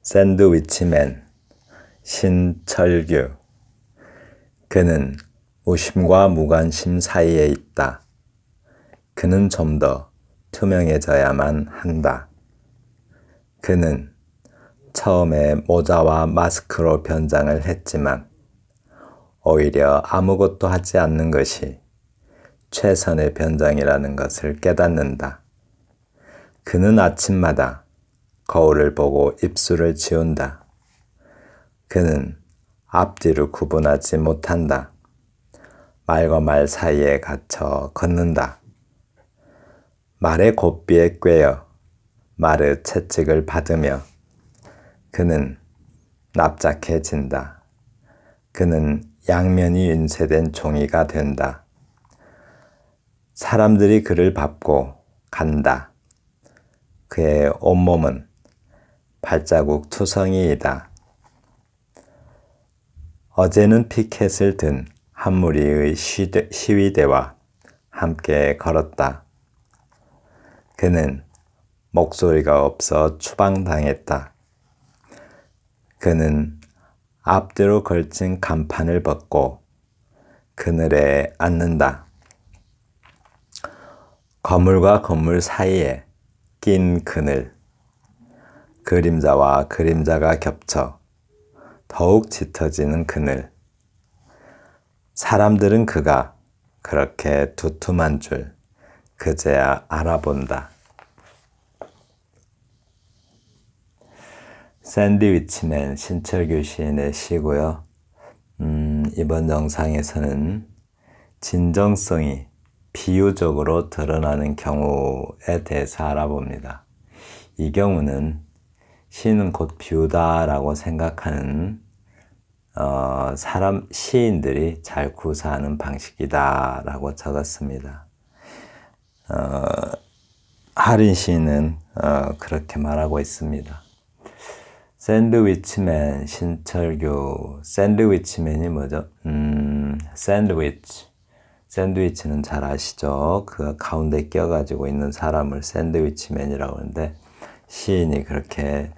샌드위치맨 신철규. 그는 무심과 무관심 사이에 있다. 그는 좀 더 투명해져야만 한다. 그는 처음에 모자와 마스크로 변장을 했지만 오히려 아무것도 하지 않는 것이 최선의 변장이라는 것을 깨닫는다. 그는 아침마다 거울을 보고 입술을 지운다. 그는 앞뒤를 구분하지 못한다. 말과 말 사이에 갇혀 걷는다. 말의 고삐에 꿰어 말의 채찍을 받으며 그는 납작해진다. 그는 양면이 윤세된 종이가 된다. 사람들이 그를 밟고 간다. 그의 온몸은 발자국 투성이이다. 어제는 피켓을 든 한 무리의 시위대와 함께 걸었다. 그는 목소리가 없어 추방당했다. 그는 앞뒤로 걸친 간판을 벗고 그늘에 앉는다. 건물과 건물 사이에 낀 그늘, 그림자와 그림자가 겹쳐 더욱 짙어지는 그늘. 사람들은 그가 그렇게 두툼한 줄 그제야 알아본다. 샌드위치맨 신철규 시인의 시고요. 이번 영상에서는 진정성이 비유적으로 드러나는 경우에 대해서 알아봅니다. 이 경우는 시는 곧 비유다라고 생각하는 시인들이 잘 구사하는 방식이다 라고 적었습니다. 하린 시인은 그렇게 말하고 있습니다. 샌드위치맨 신철규. 샌드위치맨이 뭐죠? 샌드위치는 잘 아시죠? 그 가운데 껴가지고 있는 사람을 샌드위치맨이라고 하는데 시인이 그렇게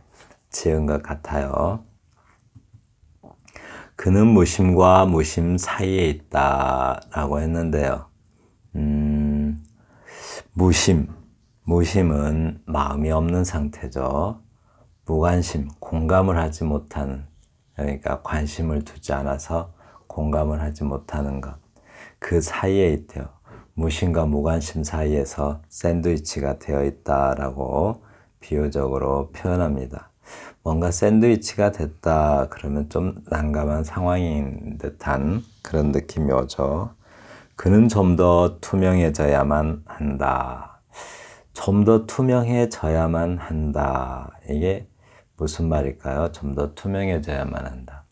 지은 것 같아요. 그는 무심과 무심 사이에 있다라고 했는데요. 무심은 마음이 없는 상태죠. 무관심, 공감을 하지 못하는, 그러니까 관심을 두지 않아서 공감을 하지 못하는 것. 그 사이에 있대요. 무심과 무관심 사이에서 샌드위치가 되어 있다라고 비유적으로 표현합니다. 뭔가 샌드위치가 됐다 그러면 좀 난감한 상황인 듯한 그런 느낌이 오죠. 그는 좀 더 투명해져야만 한다. 좀 더 투명해져야만 한다. 이게 무슨 말일까요? 좀 더 투명해져야만 한다.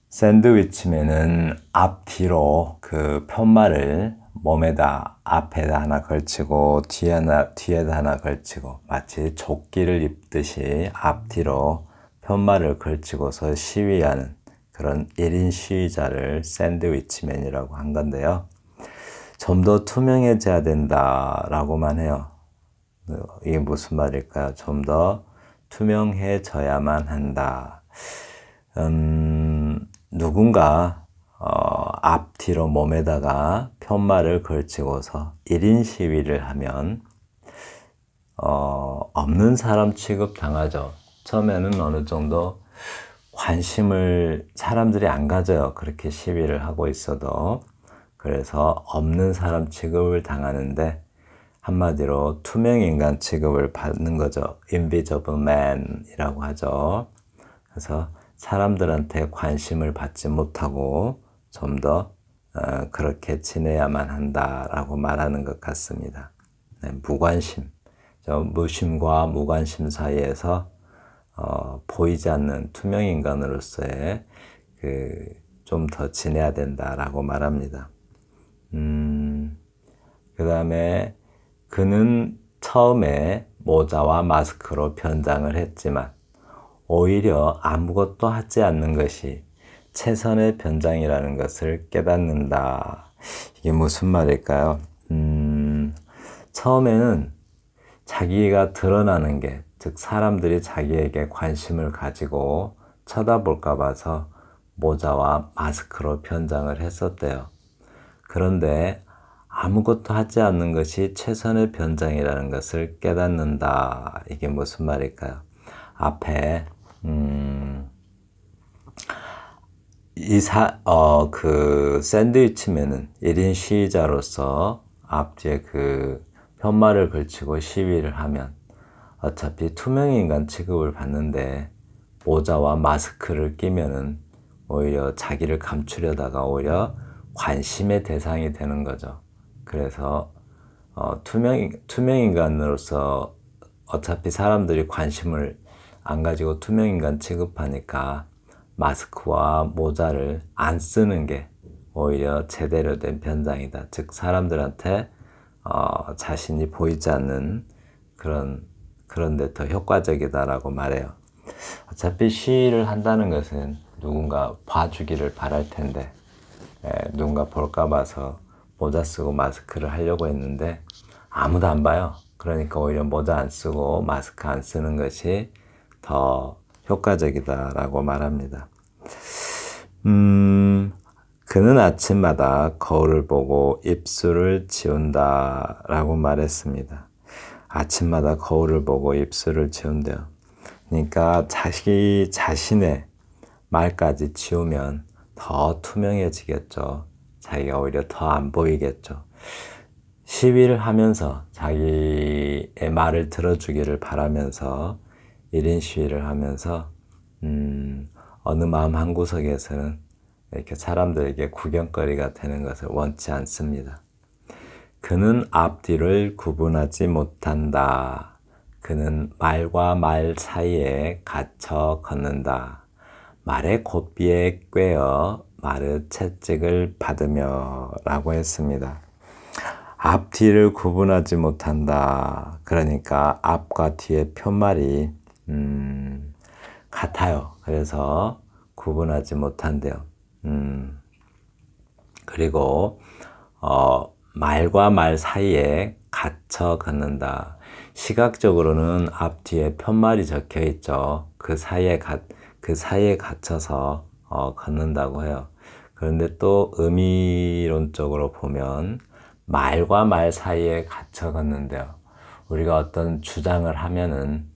샌드위치맨은 앞뒤로 그 편말을 몸에다 앞에다 하나 걸치고 뒤에다 하나 걸치고 마치 조끼를 입듯이 앞뒤로 편말을 걸치고서 시위하는 그런 1인 시위자를 샌드위치맨이라고 한 건데요. 좀 더 투명해져야 된다라고만 해요. 이게 무슨 말일까요? 좀 더 투명해져야만 한다. 누군가 앞뒤로 몸에다가 편말을 걸치고서 1인 시위를 하면 없는 사람 취급당하죠. 처음에는 어느 정도 관심을 사람들이 안 가져요. 그렇게 시위를 하고 있어도. 그래서 없는 사람 취급을 당하는데 한마디로 투명인간 취급을 받는 거죠. Invisible man이라고 하죠. 그래서 사람들한테 관심을 받지 못하고 좀 더 그렇게 지내야만 한다라고 말하는 것 같습니다. 네, 무관심, 무심과 무관심 사이에서 보이지 않는 투명인간으로서의 좀 더 지내야 된다라고 말합니다. 그 다음에 그는 처음에 모자와 마스크로 변장을 했지만 오히려 아무것도 하지 않는 것이 최선의 변장이라는 것을 깨닫는다. 이게 무슨 말일까요? 처음에는 자기가 드러나는 게 즉 사람들이 자기에게 관심을 가지고 쳐다볼까 봐서 모자와 마스크로 변장을 했었대요. 그런데 아무것도 하지 않는 것이 최선의 변장이라는 것을 깨닫는다. 이게 무슨 말일까요? 앞에 그 샌드위치맨은 1인 시위자로서 앞뒤에 그 편말을 걸치고 시위를 하면 어차피 투명인간 취급을 받는데 모자와 마스크를 끼면은 오히려 자기를 감추려다가 오히려 관심의 대상이 되는 거죠. 그래서 투명인간으로서 어차피 사람들이 관심을 안 가지고 투명인간 취급하니까 마스크와 모자를 안 쓰는 게 오히려 제대로 된 변장이다. 즉 사람들한테 자신이 보이지 않는 그런데 더 효과적이다라고 말해요. 어차피 시위를 한다는 것은 누군가 봐주기를 바랄 텐데 누군가 볼까 봐서 모자 쓰고 마스크를 하려고 했는데 아무도 안 봐요. 그러니까 오히려 모자 안 쓰고 마스크 안 쓰는 것이 더 효과적이다라고 말합니다. 그는 아침마다 거울을 보고 입술을 지운다라고 말했습니다. 아침마다 거울을 보고 입술을 지운대요. 그러니까 자기 자신의 말까지 지우면 더 투명해지겠죠. 자기가 오히려 더 안 보이겠죠. 시위를 하면서 자기의 말을 들어주기를 바라면서 1인 시위를 하면서 어느 마음 한구석에서는 이렇게 사람들에게 구경거리가 되는 것을 원치 않습니다. 그는 앞뒤를 구분하지 못한다. 그는 말과 말 사이에 갇혀 걷는다. 말의 고삐에 꿰어 말의 채찍을 받으며 라고 했습니다. 앞뒤를 구분하지 못한다. 그러니까 앞과 뒤의 편말이 같아요. 그래서 구분하지 못한대요. 그리고 말과 말 사이에 갇혀 걷는다. 시각적으로는 앞뒤에 편말이 적혀 있죠. 그 사이에 갇혀서 걷는다고 해요. 그런데 또 의미론적으로 보면 말과 말 사이에 갇혀 걷는데요. 우리가 어떤 주장을 하면은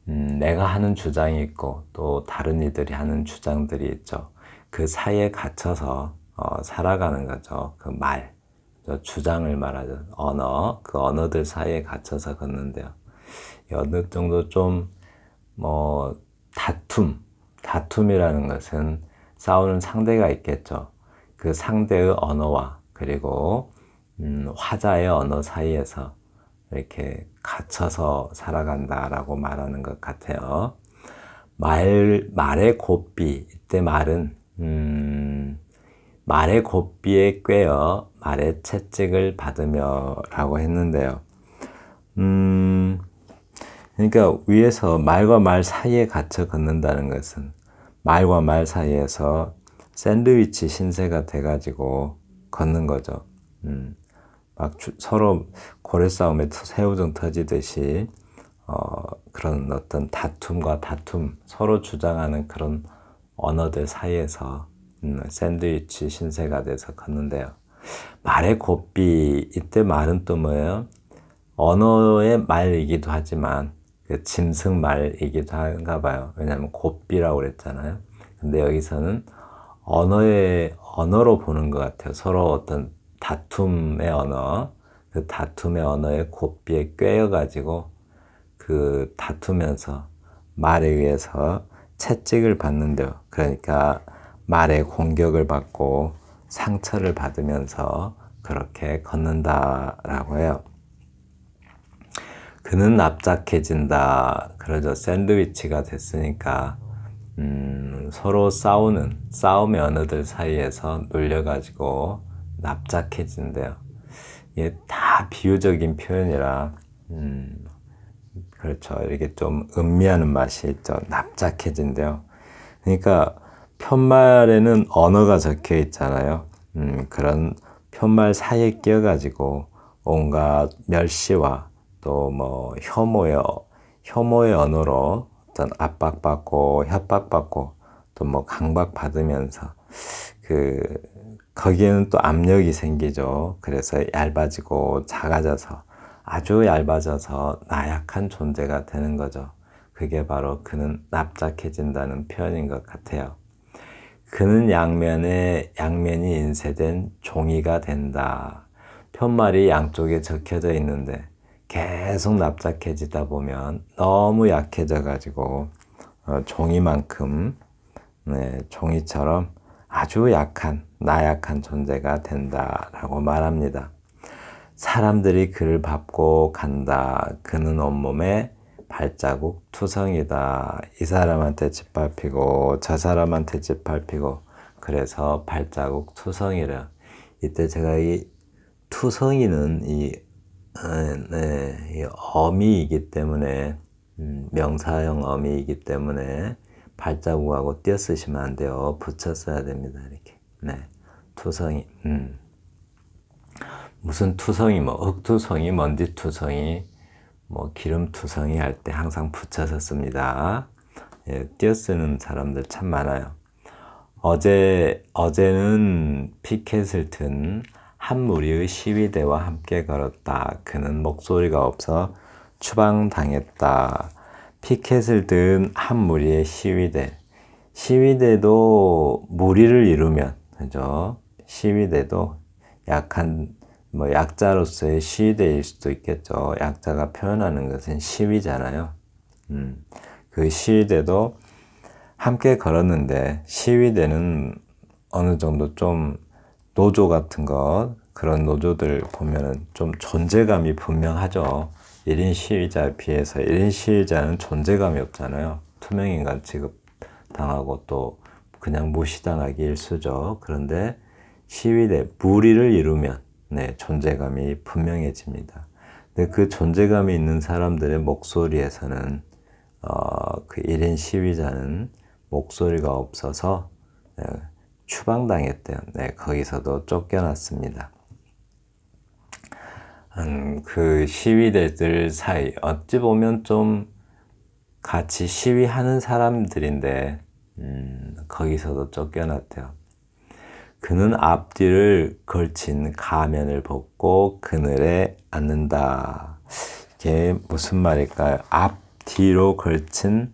내가 하는 주장이 있고 또 다른 이들이 하는 주장들이 있죠. 그 사이에 갇혀서 살아가는 거죠. 그 말, 주장을 말하죠. 언어, 그 언어들 사이에 갇혀서 걷는데요. 어느 정도 좀 다툼이라는 것은 싸우는 상대가 있겠죠. 그 상대의 언어와 그리고 화자의 언어 사이에서 이렇게 갇혀서 살아간다라고 말하는 것 같아요. 말의 고삐, 이때 말은 말의 고삐에 꿰어 말의 채찍을 받으며 라고 했는데요. 그러니까 위에서 말과 말 사이에 갇혀 걷는다는 것은 말과 말 사이에서 샌드위치 신세가 돼가지고 걷는 거죠. 막 서로 고래싸움에 새우등 터지듯이 그런 어떤 다툼과 다툼, 서로 주장하는 그런 언어들 사이에서 샌드위치 신세가 돼서 걷는데요. 말의 고삐, 이때 말은 또 뭐예요? 언어의 말이기도 하지만 그 짐승 말이기도 한가 봐요. 왜냐하면 고삐라고 그랬잖아요. 근데 여기서는 언어로 보는 것 같아요. 서로 어떤 다툼의 언어, 그 다툼의 언어의 고삐에 꿰어가지고 그 다투면서 말에 의해서 채찍을 받는데요. 그러니까 말의 공격을 받고 상처를 받으면서 그렇게 걷는다라고 해요. 그는 납작해진다. 그러죠. 샌드위치가 됐으니까 서로 싸움의 언어들 사이에서 놀려가지고 납작해진대요. 이게 다 비유적인 표현이라 그렇죠. 이렇게 좀 음미하는 맛이 있죠. 납작해진대요. 그러니까 편말에는 언어가 적혀 있잖아요. 그런 편말 사이에 끼어가지고 온갖 멸시와 또 뭐 혐오의 언어로 어떤 압박받고 협박받고 또 뭐 강박받으면서 거기에는 또 압력이 생기죠. 그래서 얇아지고 작아져서 아주 얇아져서 나약한 존재가 되는 거죠. 그게 바로 그는 납작해진다는 표현인 것 같아요. 그는 양면이 인쇄된 종이가 된다. 편말이 양쪽에 적혀져 있는데 계속 납작해지다 보면 너무 약해져 가지고 종이만큼 종이처럼 아주 나약한 존재가 된다라고 말합니다. 사람들이 그를 밟고 간다. 그는 온몸에 발자국 투성이다. 이 사람한테 짓밟히고 저 사람한테 짓밟히고 그래서 발자국 투성이라. 이때 제가 이 투성이는 이 어미이기 때문에 명사형 어미이기 때문에 발자국하고 띄어 쓰시면 안 돼요. 붙여 써야 됩니다. 이렇게. 투성이. 무슨 투성이, 뭐 흙투성이, 먼지투성이, 뭐 기름투성이 할 때 항상 붙여서 씁니다. 띄어 쓰는 사람들 참 많아요. 어제는 피켓을 든 한 무리의 시위대와 함께 걸었다. 그는 목소리가 없어 추방당했다. 피켓을 든 한 무리의 시위대도 무리를 이루면, 그죠? 시위대도 약자로서의 시위대일 수도 있겠죠. 약자가 표현하는 것은 시위잖아요. 그 시위대도 함께 걸었는데, 시위대는 어느 정도 좀 노조 같은 그런 노조들 보면은 좀 존재감이 분명하죠. 1인 시위자에 비해서 1인 시위자는 존재감이 없잖아요. 투명인간 취급당하고 또 그냥 무시당하기 일쑤죠. 그런데 시위대, 무리를 이루면 존재감이 분명해집니다. 근데 그 존재감이 있는 사람들의 목소리에서는 그 1인 시위자는 목소리가 없어서 추방당했대요. 거기서도 쫓겨났습니다. 그 시위대들 사이, 어찌 보면 좀 같이 시위하는 사람들인데, 거기서도 쫓겨났대요. 그는 앞뒤를 걸친 가면을 벗고 그늘에 앉는다. 이게 무슨 말일까요? 앞뒤로 걸친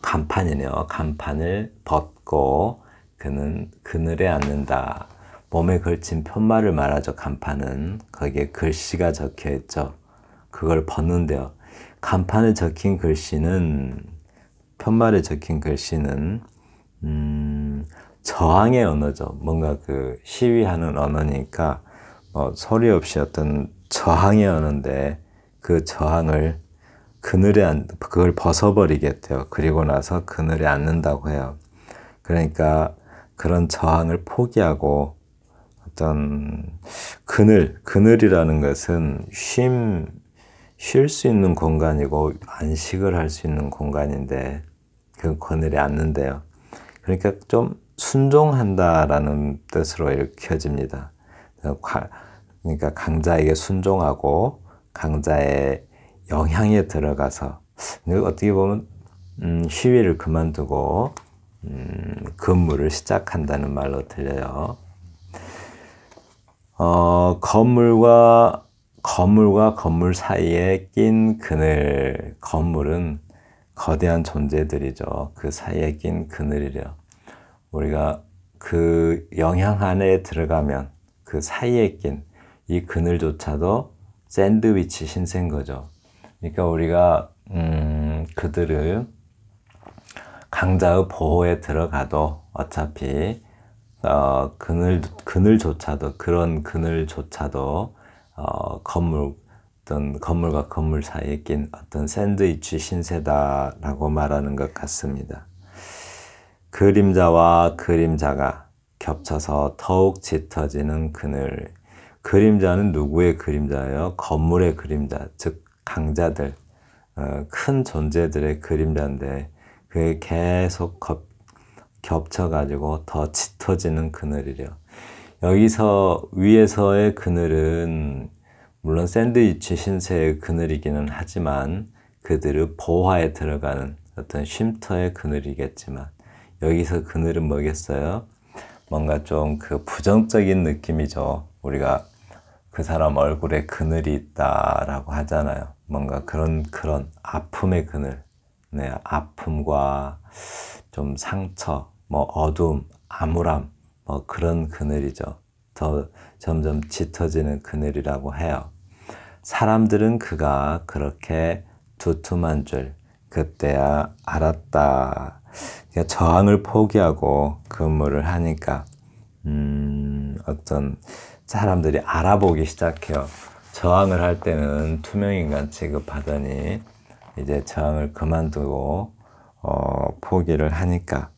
간판이네요. 간판을 벗고 그는 그늘에 앉는다. 몸에 걸친 편말을 말하죠. 간판은. 거기에 글씨가 적혀 있죠. 그걸 벗는데요. 간판에 적힌 글씨는, 편말에 적힌 글씨는 저항의 언어죠. 뭔가 시위하는 언어니까 소리 없이 어떤 저항의 언어인데, 그 저항을 그걸 벗어버리겠대요. 그리고 나서 그늘에 앉는다고 해요. 그러니까 그런 저항을 포기하고 어떤 그늘이라는 것은 쉴 수 있는 공간이고 안식을 할 수 있는 공간인데 그 그늘에 앉는데요. 그러니까 좀 순종한다라는 뜻으로 읽혀집니다. 그러니까 강자에게 순종하고 강자의 영향에 들어가서 어떻게 보면 시위를 그만두고 근무를 시작한다는 말로 들려요. 건물과 건물 사이에 낀 그늘, 건물은 거대한 존재들이죠. 그 사이에 낀 그늘이래요. 우리가 그 영향 안에 들어가면 그 사이에 낀 이 그늘조차도 샌드위치 신세인 거죠. 그러니까 우리가 그들을 강자의 보호에 들어가도 어차피 그런 그늘조차도 건물과 건물 사이에 낀 어떤 샌드위치 신세다라고 말하는 것 같습니다. 그림자와 그림자가 겹쳐서 더욱 짙어지는 그늘. 그림자는 누구의 그림자예요? 건물의 그림자, 즉 강자들, 큰 존재들의 그림자인데 그게 계속 겹쳐가지고 더 짙어지는 그늘이래요. 여기서 위에서의 그늘은 물론 샌드위치 신세의 그늘이기는 하지만 그들의 보화에 들어가는 어떤 쉼터의 그늘이겠지만 여기서 그늘은 뭐겠어요? 뭔가 좀 그 부정적인 느낌이죠. 우리가 그 사람 얼굴에 그늘이 있다라고 하잖아요. 뭔가 그런 아픔의 그늘, 네, 아픔과 좀 상처, 뭐 어두움, 암울함, 뭐 그런 그늘이죠. 더 점점 짙어지는 그늘이라고 해요. 사람들은 그가 그렇게 두툼한 줄 그때야 알았다. 그러니까 저항을 포기하고 근무를 하니까 어떤 사람들이 알아보기 시작해요. 저항을 할 때는 투명인간 취급하더니 이제 저항을 그만두고 포기를 하니까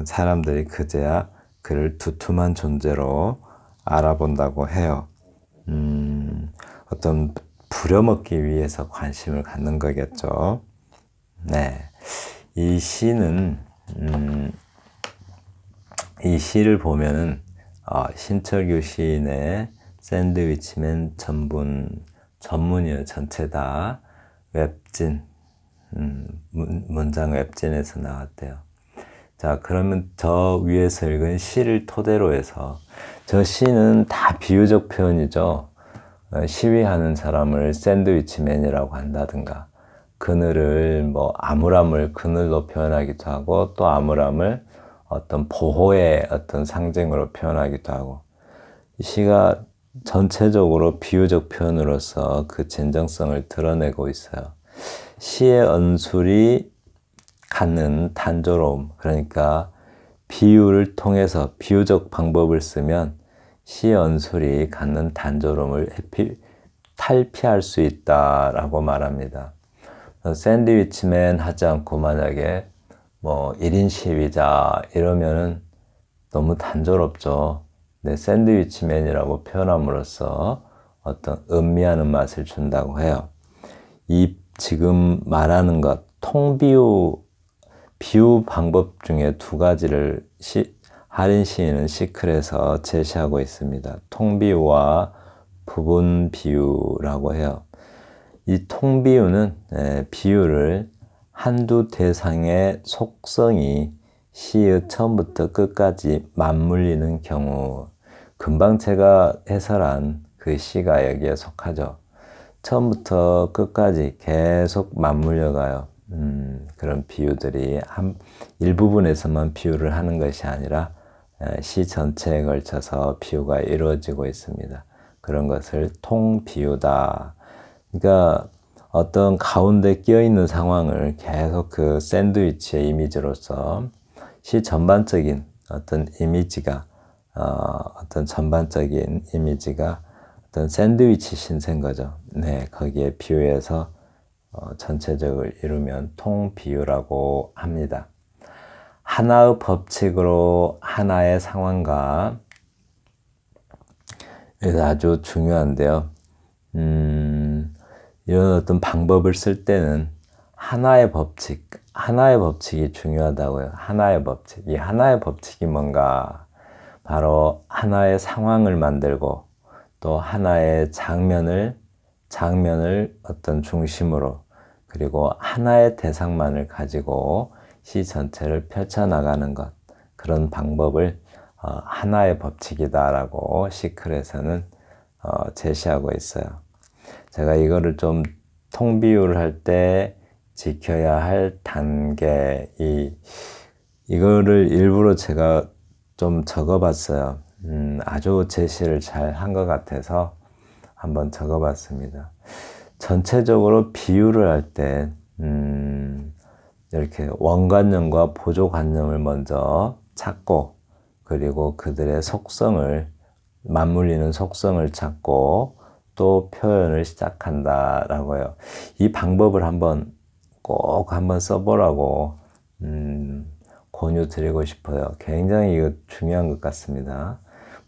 사람들이 그제야 그를 두툼한 존재로 알아본다고 해요. 어떤 부려먹기 위해서 관심을 갖는 거겠죠. 네, 이 시는 이 시를 보면은 신철규 시인의 샌드위치맨 전문이에요. 전체 다 웹진 문장 웹진에서 나왔대요. 자, 그러면 저 위에서 읽은 시를 토대로 해서 저 시는 다 비유적 표현이죠. 시위하는 사람을 샌드위치맨이라고 한다든가 그늘을 뭐 암울함을 그늘로 표현하기도 하고 또 암울함을 어떤 보호의 어떤 상징으로 표현하기도 하고 이 시가 전체적으로 비유적 표현으로서 그 진정성을 드러내고 있어요. 시의 언술이 갖는 단조로움, 그러니까 비유를 통해서 비유적 방법을 쓰면 시의 언술이 갖는 단조로움을 탈피할 수 있다라고 말합니다. 샌드위치맨 하지 않고 만약에 뭐 1인 시위자 이러면은 너무 단조롭죠. 근데 샌드위치맨이라고 표현함으로써 어떤 음미하는 맛을 준다고 해요. 이 지금 말하는 것, 비유 방법 중에 두 가지를 하린 시인은 시클에서 제시하고 있습니다. 통비유와 부분 비유라고 해요. 이 통비유는 비유를 한두 대상의 속성이 시의 처음부터 끝까지 맞물리는 경우, 금방 제가 해설한 그 시가 여기에 속하죠. 처음부터 끝까지 계속 맞물려가요. 그런 비유들이 일부분에서만 비유를 하는 것이 아니라 시 전체에 걸쳐서 비유가 이루어지고 있습니다. 그런 것을 통비유다. 그러니까 어떤 가운데 끼어있는 상황을 계속 그 샌드위치의 이미지로서 시 전반적인 어떤 이미지가 어떤 전반적인 이미지가 어떤 샌드위치 신세인 거죠. 네, 거기에 비유해서 전체적을 이루면 통비유라고 합니다. 하나의 법칙으로 하나의 상황과 그래서 아주 중요한데요. 이런 어떤 방법을 쓸 때는 하나의 법칙이 중요하다고요. 하나의 법칙. 이 하나의 법칙이 뭔가 바로 하나의 상황을 만들고 또 하나의 장면을 어떤 중심으로 그리고 하나의 대상만을 가지고 시 전체를 펼쳐나가는 것, 그런 방법을 하나의 법칙이다라고 시클에서는 제시하고 있어요. 제가 이거를 좀 통비유를 할 때 지켜야 할 단계, 이거를 일부러 제가 좀 적어봤어요. 아주 제시를 잘 한 것 같아서 한번 적어봤습니다. 전체적으로 비유를 할 때 이렇게 원관념과 보조관념을 먼저 찾고 그리고 그들의 속성을 맞물리는 속성을 찾고 또 표현을 시작한다라고 해요. 이 방법을 꼭 한번 써보라고 권유 드리고 싶어요. 굉장히 이거 중요한 것 같습니다.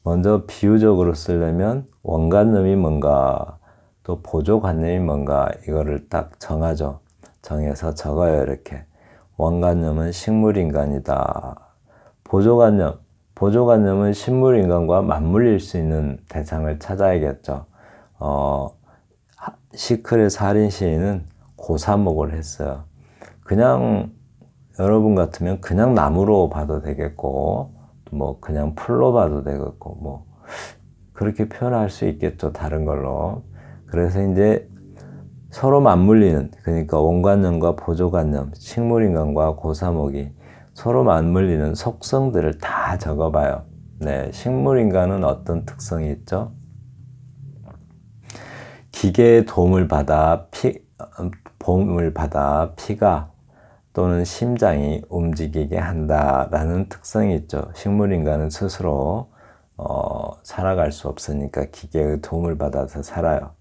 먼저 비유적으로 쓰려면 원관념이 뭔가 또 보조관념이 뭔가 이거를 딱 정하죠. 정해서 적어요. 이렇게 원관념은 식물인간이다. 보조관념은 식물인간과 맞물릴 수 있는 대상을 찾아야겠죠. 시클의 살인 시인은 그 고사목을 했어요. 그냥 여러분 같으면 그냥 나무로 봐도 되겠고, 뭐 그냥 풀로 봐도 되겠고, 뭐 그렇게 표현할 수 있겠죠, 다른 걸로. 그래서 이제 서로 맞물리는, 그러니까 온관념과 보조관념, 식물인간과 고사목이 서로 맞물리는 속성들을 다 적어봐요. 네, 식물인간은 어떤 특성이 있죠? 기계의 도움을 받아 피가 또는 심장이 움직이게 한다라는 특성이 있죠. 식물인간은 스스로 살아갈 수 없으니까 기계의 도움을 받아서 살아요.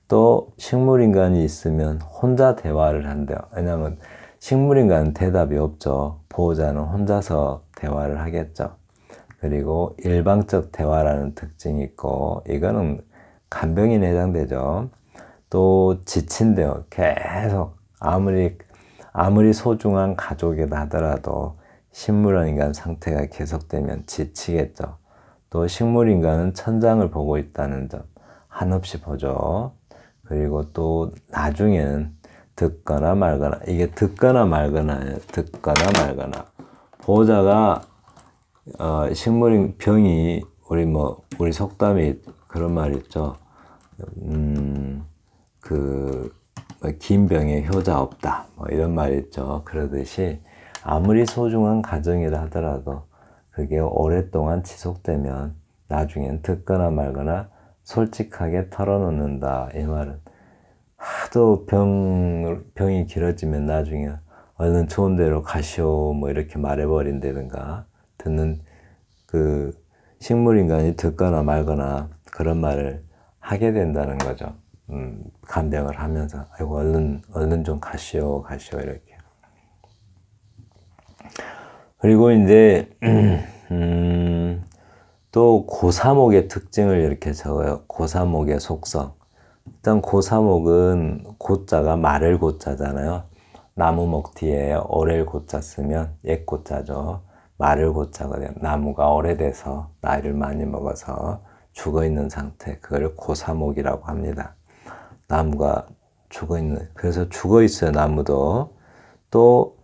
또 식물인간이 있으면 혼자 대화를 한대요. 왜냐하면 식물인간은 대답이 없죠. 보호자는 혼자서 대화를 하겠죠. 그리고 일방적 대화라는 특징이 있고, 이거는 간병인에 해당되죠. 또 지친대요. 계속 아무리 소중한 가족이다 하더라도 식물인간 상태가 계속되면 지치겠죠. 또 식물인간은 천장을 보고 있다는 점 한없이 보죠. 그리고 또 나중에는 듣거나 말거나, 이게 듣거나 말거나예요. 듣거나 말거나. 보호자가 식물인 병이, 우리 속담에 그런 말 있죠. 긴 병에 효자 없다, 뭐 이런 말 있죠. 그러듯이 아무리 소중한 가정이라 하더라도 그게 오랫동안 지속되면 나중엔 듣거나 말거나 솔직하게 털어놓는다, 이 말은. 하도 병이 길어지면 나중에 얼른 좋은 데로 가시오, 뭐 이렇게 말해버린다든가, 듣는 식물인간이 듣거나 말거나 그런 말을 하게 된다는 거죠. 간병을 하면서, 아이고, 얼른 좀 가시오, 이렇게. 그리고 이제, 또 고사목의 특징을 이렇게 적어요. 고사목의 속성. 일단 고사목은 고자가 마를 고자잖아요. 나무목 뒤에 오렐 고자 쓰면 옛 고자죠. 마를 고자거든요. 나무가 오래돼서 나이를 많이 먹어서 죽어있는 상태, 그걸 고사목이라고 합니다. 나무가 죽어있는, 그래서 죽어있어요, 나무도. 또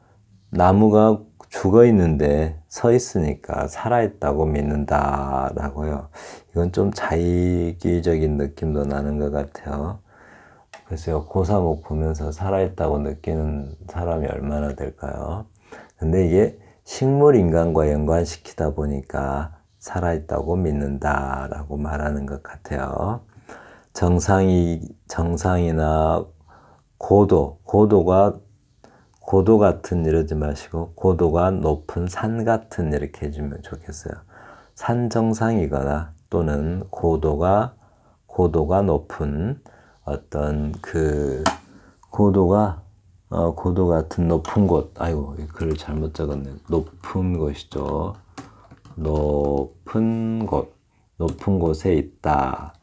나무가 죽어있는데 서 있으니까 살아있다고 믿는다라고요. 이건 좀 자의기적인 느낌도 나는 것 같아요. 그래서 고사목 보면서 살아있다고 느끼는 사람이 얼마나 될까요? 근데 이게 식물인간과 연관시키다 보니까 살아있다고 믿는다라고 말하는 것 같아요. 정상이나 고도 같은 이러지 마시고 고도가 높은 산 같은 이렇게 해주면 좋겠어요. 산 정상이거나 또는 고도가 높은 어떤 고도 같은 높은 곳, 아이고, 이 글을 잘못 적었네. 높은 곳이죠. 높은 곳에 있다.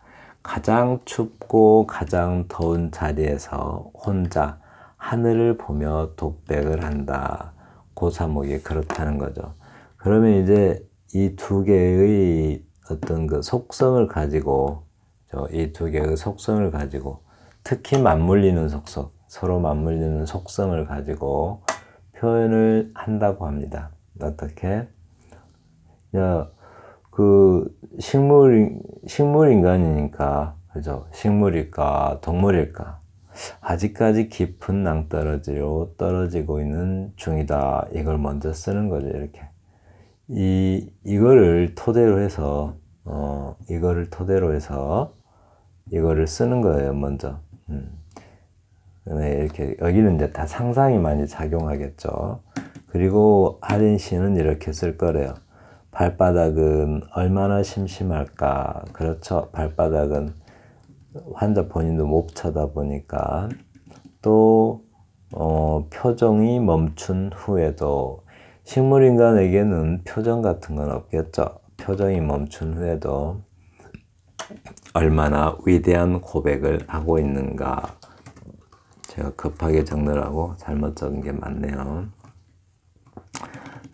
가장 춥고 가장 더운 자리에서 혼자 하늘을 보며 독백을 한다. 고사목이 그렇다는 거죠. 그러면 이제 이 두 개의 어떤 속성을 가지고, 특히 맞물리는 속성, 서로 맞물리는 속성을 가지고 표현을 한다고 합니다. 어떻게? 식물인간이니까, 그죠? 식물일까, 동물일까? 아직까지 깊은 낭떠러지로 떨어지고 있는 중이다. 이걸 먼저 쓰는 거죠, 이렇게. 이거를 토대로 해서 이거를 쓰는 거예요, 먼저. 이렇게, 여기는 이제 다 상상이 많이 작용하겠죠. 그리고 하린 씨는 이렇게 쓸 거래요. 발바닥은 얼마나 심심할까. 그렇죠. 발바닥은 환자 본인도 못 쳐다보니까. 또 표정이 멈춘 후에도, 식물인간에게는 표정 같은 건 없겠죠. 표정이 멈춘 후에도 얼마나 위대한 고백을 하고 있는가. 제가 급하게 적느라고 잘못 적은 게 많네요.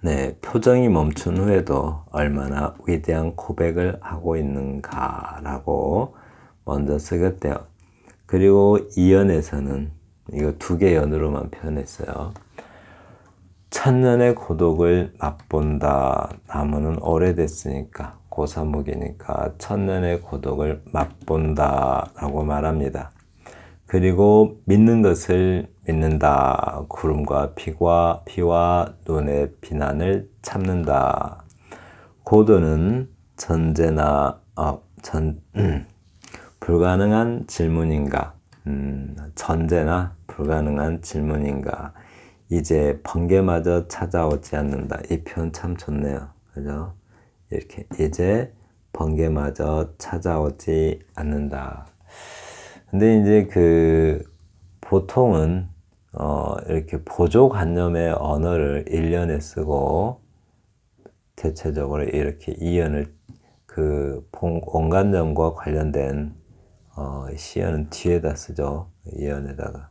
네, 표정이 멈춘 후에도 얼마나 위대한 고백을 하고 있는가라고 먼저 쓰겠대요. 그리고 이연에서는 이거 두 개 연으로만 표현했어요. 천년의 고독을 맛본다. 나무는 오래됐으니까 고사목이니까 천년의 고독을 맛본다 라고 말합니다. 그리고 믿는 것을 믿는다. 구름과 비와 눈의 비난을 참는다. 고도는 불가능한 질문인가? 전제나 불가능한 질문인가? 이제 번개마저 찾아오지 않는다. 이 표현 참 좋네요. 그죠? 이렇게 이제 번개마저 찾아오지 않는다. 근데 이제 보통은 이렇게 보조관념의 언어를 1년에 쓰고 대체적으로 이렇게 이연을 온관념과 관련된 시연은 뒤에다 쓰죠. 이연에다가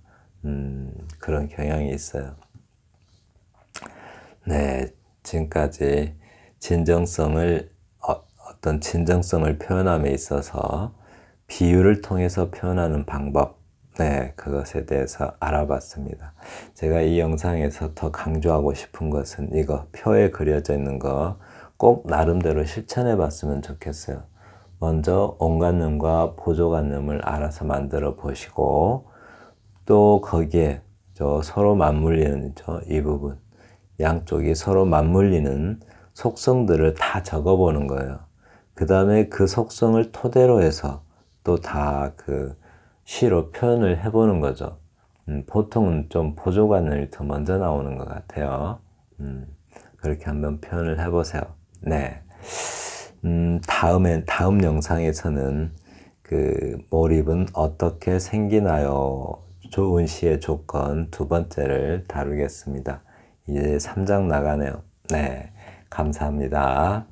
그런 경향이 있어요. 네, 지금까지 어떤 진정성을 표현함에 있어서 비유를 통해서 표현하는 방법, 네, 그것에 대해서 알아봤습니다. 제가 이 영상에서 더 강조하고 싶은 것은 이거, 표에 그려져 있는 거 꼭 나름대로 실천해 봤으면 좋겠어요. 먼저 온관념과 보조관념을 알아서 만들어 보시고, 또 거기에 서로 맞물리는 이 부분, 양쪽이 서로 맞물리는 속성들을 다 적어보는 거예요. 그 다음에 그 속성을 토대로 해서 또 다 시로 표현을 해보는 거죠. 보통은 좀 보조관념이 더 먼저 나오는 것 같아요. 그렇게 한번 표현을 해보세요. 네. 다음 영상에서는 몰입은 어떻게 생기나요? 좋은 시의 조건 두 번째를 다루겠습니다. 이제 3장 나가네요. 네. 감사합니다.